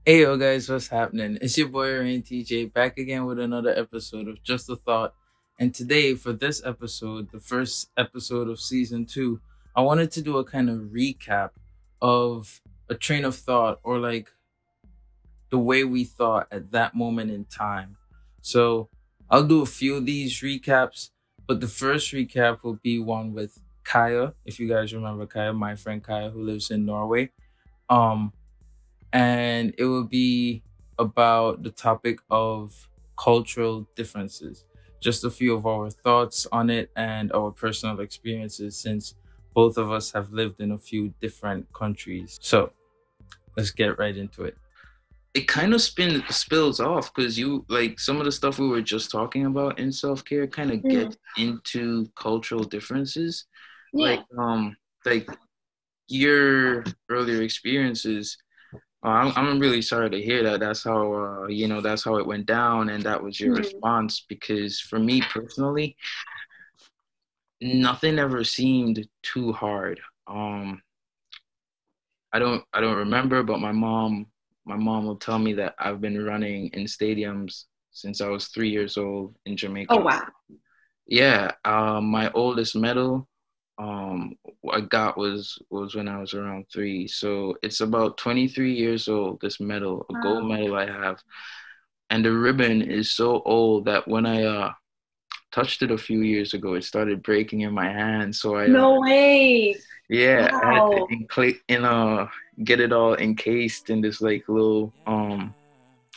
Hey yo guys, what's happening? It's your boy Araine TJ back again with another episode of Just a Thought. And today for this episode, the first episode of season 2, I wanted to do a kind of recap of a train of thought or like the way we thought at that moment in time. So I'll do a few of these recaps, but the first recap will be one with Kaya, if you guys remember Kaya, my friend Kaya who lives in Norway. Um and it will be about the topic of cultural differences. Just a few of our thoughts on it and our personal experiences since both of us have lived in a few different countries. So let's get right into it. It kind of spills off because you like some of the stuff we were just talking about in self-care kind of Mm, gets into cultural differences. yeah. Like your earlier experiences. I'm really sorry to hear that. That's how that's how it went down, and that was your Mm, response. Because for me personally, nothing ever seemed too hard. I don't remember, but my mom will tell me that I've been running in stadiums since I was 3 years old in oh, Jamaica. wow. Yeah, my oldest medal I got was when I was around 3. So it's about 23 years old, this medal, a gold Wow. medal I have. And the ribbon is so old that when I touched it a few years ago, it started breaking in my hand. So No way. yeah, I had to Wow. get it all encased in this like little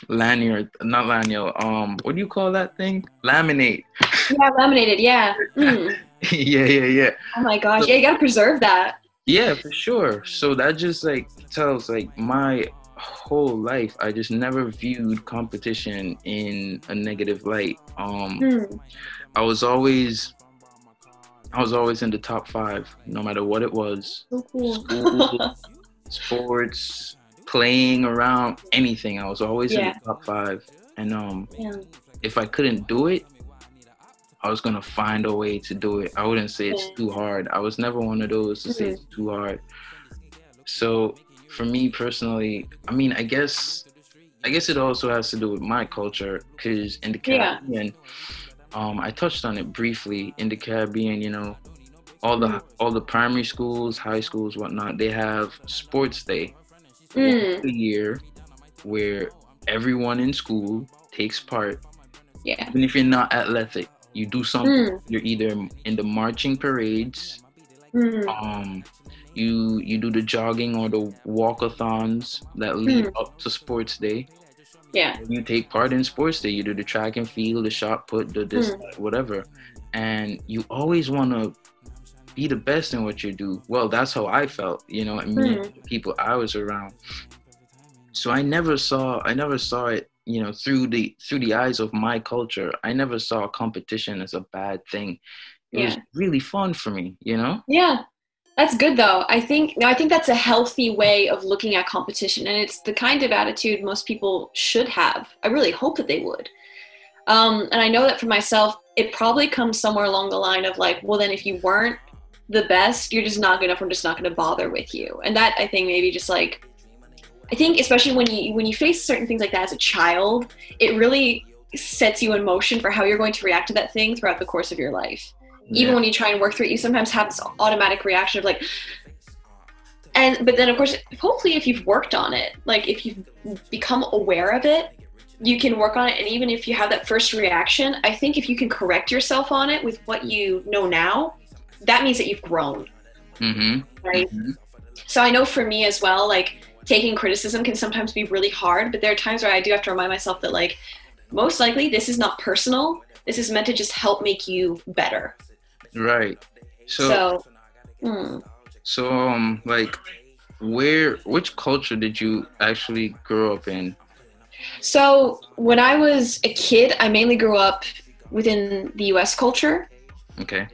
lanyard, not lanyard, what do you call that thing? Laminate. Yeah, laminated. Yeah. Mm. Yeah, yeah, yeah. Oh my gosh. So, Yeah, you gotta preserve that. yeah, for sure. So that just like tells like my whole life I just never viewed competition in a negative light. Mm. I was always I was always in the top 5 no matter what it was. So cool. School, sports, playing around, anything. I was always in the Yeah. top 5. And Yeah. if I couldn't do it, I was gonna find a way to do it. I wouldn't say it's Yeah. too hard. I was never one of those to say Mm. it's too hard. So for me personally, I mean, I guess it also has to do with my culture because in the Yeah. Caribbean, I touched on it briefly. In the Caribbean, all Mm. the primary schools, high schools, whatnot, they have sports day once Mm. a year where everyone in school takes part. Yeah. Even if you're not athletic, you do something. Mm. You're either in the marching parades, Mm. um, you do the jogging or the walkathons that lead Mm. up to sports day. Yeah. You take part in sports day. You do the track and field, the shot put, the this, Mm. that, whatever, and you always want to be the best in what you do. Well, that's how I felt, and me and Mm. the people I was around. So I never saw it, through the eyes of my culture. I never saw competition as a bad thing. It was Yeah. really fun for me. Yeah. That's good though. I think that's a healthy way of looking at competition, and it's the kind of attitude most people should have. I really hope that they would. And I know that for myself, it probably comes somewhere along the line of like, well, then if you weren't the best, you're just not good enough. I'm just not going to bother with you. And that I think maybe just like, I think especially when you face certain things like that as a child, it really sets you in motion for how you're going to react to that thing throughout the course of your life. Even Yeah. when you try and work through it, you sometimes have this automatic reaction of like, but then of course, hopefully, if you've worked on it, like if you've become aware of it, you can work on it. And even if you have that first reaction, I think if you can correct yourself on it with what you know now, that means that you've grown, Mhm. right? Mhm. So I know for me as well, like taking criticism can sometimes be really hard, but there are times where I do have to remind myself that like most likely this is not personal. This is meant to just help make you better. Right. So So, mm. so like which culture did you actually grow up in? So when I was a kid, I mainly grew up within the US culture. Okay.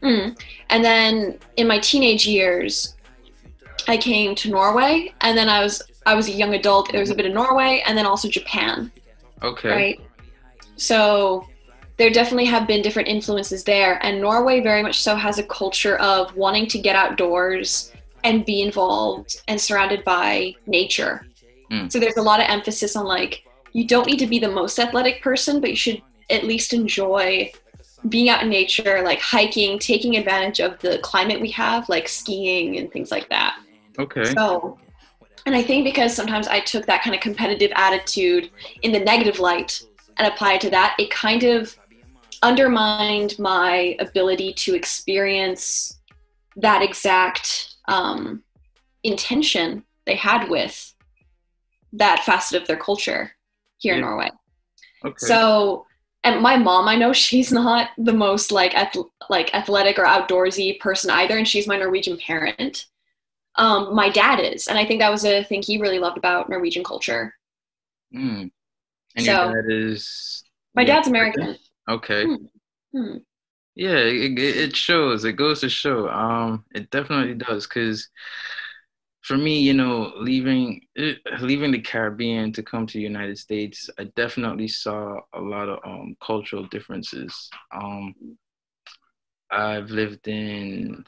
Mm. And then in my teenage years, I came to Norway, and then I was a young adult. There was a bit of Norway, and then also Japan, Okay. right? So there definitely have been different influences there, and Norway very much so has a culture of wanting to get outdoors and be involved and surrounded by nature. Mm. So there's a lot of emphasis on like, you don't need to be the most athletic person, but you should at least enjoy being out in nature, like hiking, taking advantage of the climate we have, like skiing and things like that. Okay. So, and I think because sometimes I took that kind of competitive attitude in the negative light and applied to that, it kind of undermined my ability to experience that exact intention they had with that facet of their culture here in Yeah. Norway. Okay. So, and my mom, I know she's not the most like like athletic or outdoorsy person either, and she's my Norwegian parent. My dad is, and I think that was a thing he really loved about Norwegian culture. Mm. And your So, dad is my the dad's American? American. Okay. Hmm. Hmm. Yeah, it shows. It goes to show. It definitely does. Because for me, leaving the Caribbean to come to the United States, I definitely saw a lot of cultural differences. I've lived in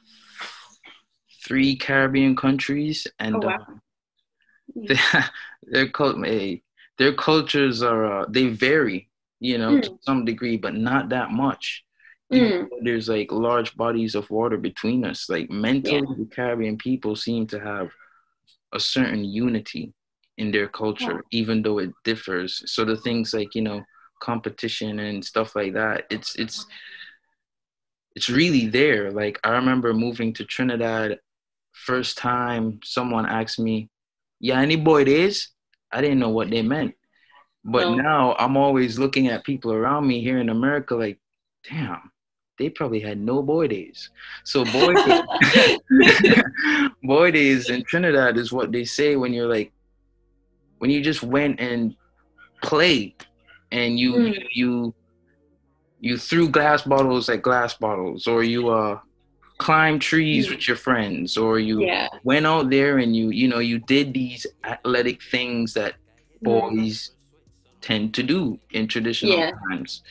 three Caribbean countries, Oh and wow. Hmm. they, their their cultures are they vary, to Mm. some degree, but not that much. Even Mm. though there's like large bodies of water between us, like Yeah. mentally, the Caribbean people seem to have a certain unity in their Wow. culture, even though it differs. So the things like, competition and stuff like that, it's really there. Like I remember moving to Trinidad, first time someone asked me, "Yeah, any boy it is?" I didn't know what they meant. But No. now I'm always looking at people around me here in America like, damn, they probably had no boy days. So boy days, boy days in Trinidad is what they say when you're like, when you just went and played and you you Mm. you you threw glass bottles at glass bottles, or you climbed trees Mm. with your friends, or you Yeah. went out there and you did these athletic things that Mm. boys tend to do in traditional Yeah. times.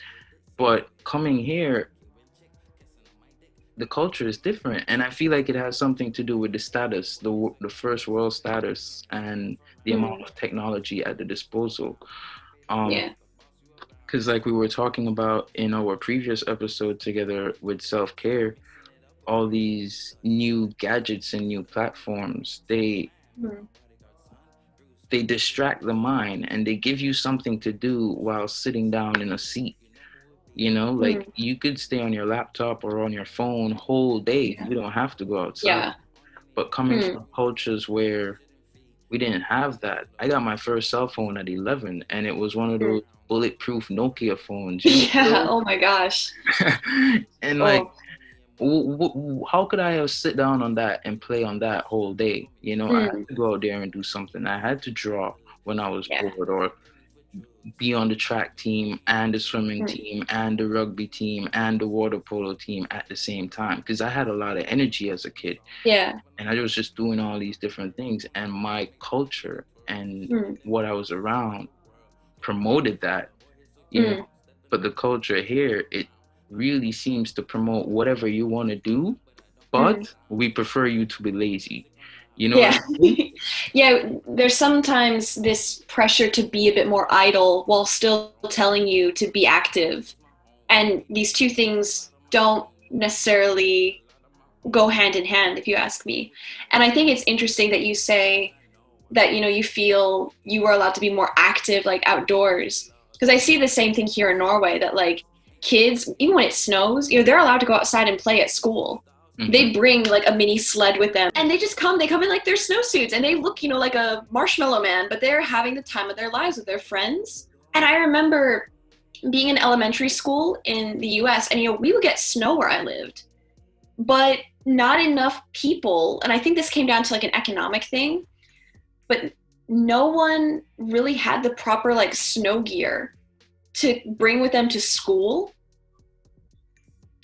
But coming here, the culture is different, and I feel like it has something to do with the status, the first world status, and the amount Mm. of technology at the disposal. Um, Yeah. because like we were talking about in our previous episode together with self care, all these new gadgets and new platforms, Mm. they distract the mind and they give you something to do while sitting down in a seat. Like Mm. you could stay on your laptop or on your phone whole day. Yeah. You don't have to go outside. Yeah. But coming Mm. from cultures where we didn't have that, I got my first cell phone at 11, and it was one of Mm. those bulletproof Nokia phones. Yeah. Oh my gosh. And like, Oh. how could I have sit down on that and play on that whole day? I had Mm. to go out there and do something. I had to draw when I was Yeah. bored, or be on the track team and the swimming Mm. team and the rugby team and the water polo team at the same time, because I had a lot of energy as a kid, Yeah. and I was just doing all these different things, and my culture and Mm. what I was around promoted that, you know Mm. but the culture here, it really seems to promote whatever you want to do, Mm. but we prefer you to be lazy. You know what I Yeah. mean? Yeah. There's sometimes this pressure to be a bit more idle while still telling you to be active. And these two things don't necessarily go hand in hand, if you ask me. And I think it's interesting that you say that, you feel you are allowed to be more active, like outdoors. Because I see the same thing here in Norway that, like, kids, even when it snows, they're allowed to go outside and play at school. Hmm. They bring like a mini sled with them and they come in like their snowsuits and they look, like a marshmallow man, but they're having the time of their lives with their friends. And I remember being in elementary school in the US, and we would get snow where I lived, but not enough people. And I think this came down to like an economic thing, but no one really had the proper like snow gear to bring with them to school.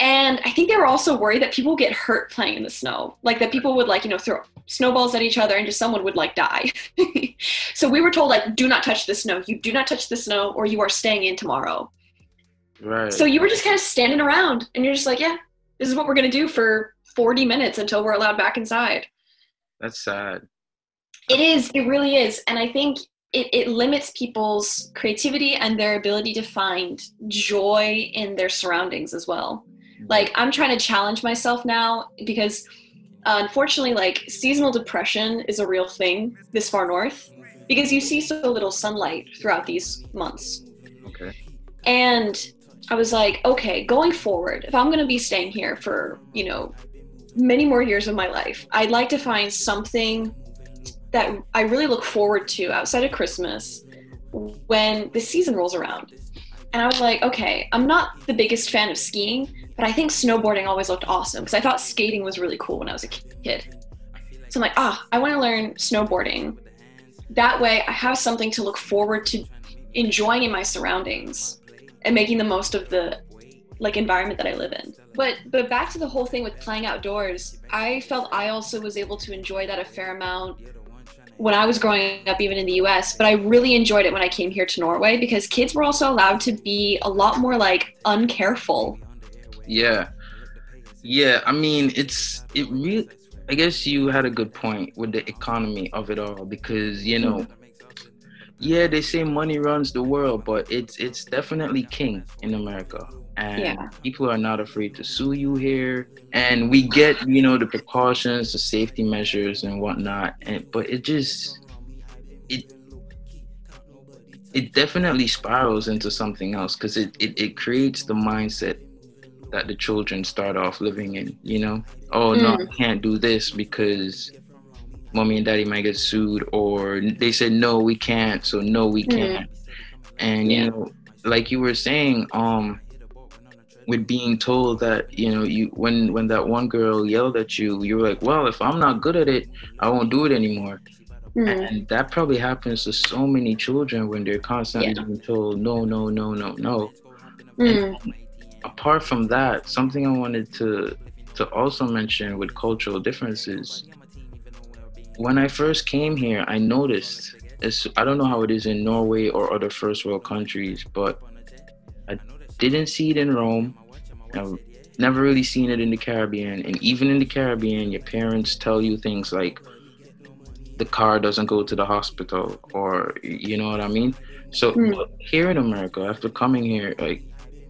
And I think they were also worried that people get hurt playing in the snow, like that people would like, throw snowballs at each other and just someone would like die. So we were told, like, do not touch the snow. You do not touch the snow or you are staying in tomorrow. So Right. you were just kind of standing around and you're just like, yeah, this is what we're going to do for 40 minutes until we're allowed back inside. That's sad. It is, it really is. And I think it limits people's creativity and their ability to find joy in their surroundings as well. Like, I'm trying to challenge myself now because unfortunately, like, seasonal depression is a real thing this far north because you see so little sunlight throughout these months. Okay. And I was like, okay, going forward, if I'm going to be staying here for, many more years of my life, I'd like to find something that I really look forward to outside of Christmas when the season rolls around. And I was like, okay, I'm not the biggest fan of skiing, but I think snowboarding always looked awesome because I thought skating was really cool when I was a kid. So I'm like, I want to learn snowboarding. That way I have something to look forward to enjoying in my surroundings and making the most of the environment that I live in. But back to the whole thing with playing outdoors, I felt I also was able to enjoy that a fair amount when I was growing up, even in the US, but I really enjoyed it when I came here to Norway because kids were also allowed to be a lot more uncareful. Yeah. Yeah. I mean, I guess you had a good point with the economy of it all because, yeah, they say money runs the world, but it's definitely king in America. And people are not afraid to sue you here. And we get, the precautions, the safety measures and whatnot. But it definitely spirals into something else because it creates the mindset that the children start off living in. Oh, no, I can't do this because mommy and daddy might get sued, or they said, no, we can't. So no, we can't. And, like you were saying, with being told that, when that one girl yelled at you, you were like, well, if I'm not good at it, I won't do it anymore. And that probably happens to so many children when they're constantly being told, no, no, no, no, no. And apart from that, something I wanted to also mention with cultural differences, when I first came here, I noticed, I don't know how it is in Norway or other first world countries, but I didn't see it in Rome. I've never really seen it in the Caribbean. And even in the Caribbean, your parents tell you things like the car doesn't go to the hospital, or you know what I mean? So but here in America, after coming here,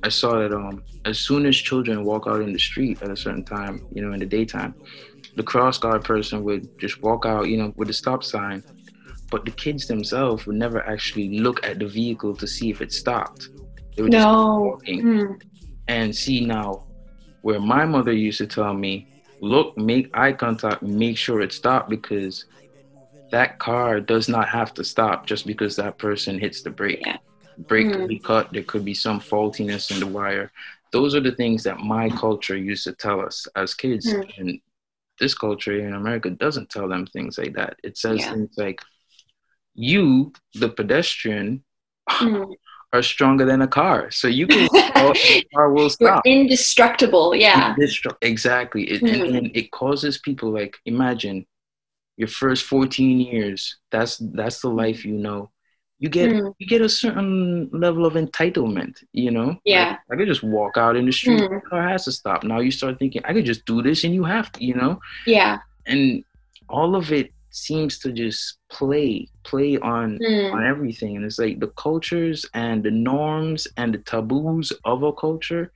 I saw that as soon as children walk out in the street at a certain time, in the daytime, the cross guard person would just walk out, with a stop sign. But the kids themselves would never actually look at the vehicle to see if it stopped. They would just keep walking. And see now, where my mother used to tell me, look, make eye contact, make sure it stopped, because that car does not have to stop just because that person hits the brake. Brake could be cut. There could be some faultiness in the wire. Those are the things that my culture used to tell us as kids. And this culture here in America doesn't tell them things like that. It says things like, you, the pedestrian, are stronger than a car. So you can the car will stop. You're indestructible. Yeah. Exactly. And it causes people, imagine your first 14 years, that's the life you get a certain level of entitlement, Yeah. I could just walk out in the street, the car has to stop. Now you start thinking, I could just do this and you have to, Yeah. And all of it seems to just play on everything. And it's like the cultures and the norms and the taboos of a culture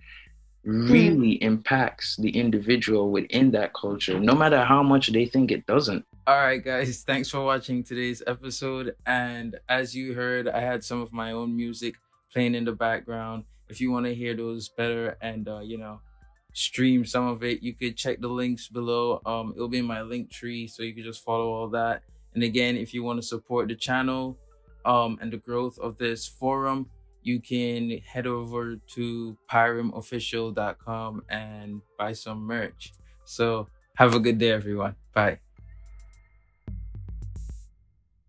really impacts the individual within that culture, no matter how much they think it doesn't. All right, guys, thanks for watching today's episode. And as you heard, I had some of my own music playing in the background. If you want to hear those better and stream some of it, you could check the links below. It'll be in my link tree, so you can just follow all that. And again, if you want to support the channel and the growth of this forum, you can head over to pyramofficial.com and buy some merch. So have a good day, everyone. Bye.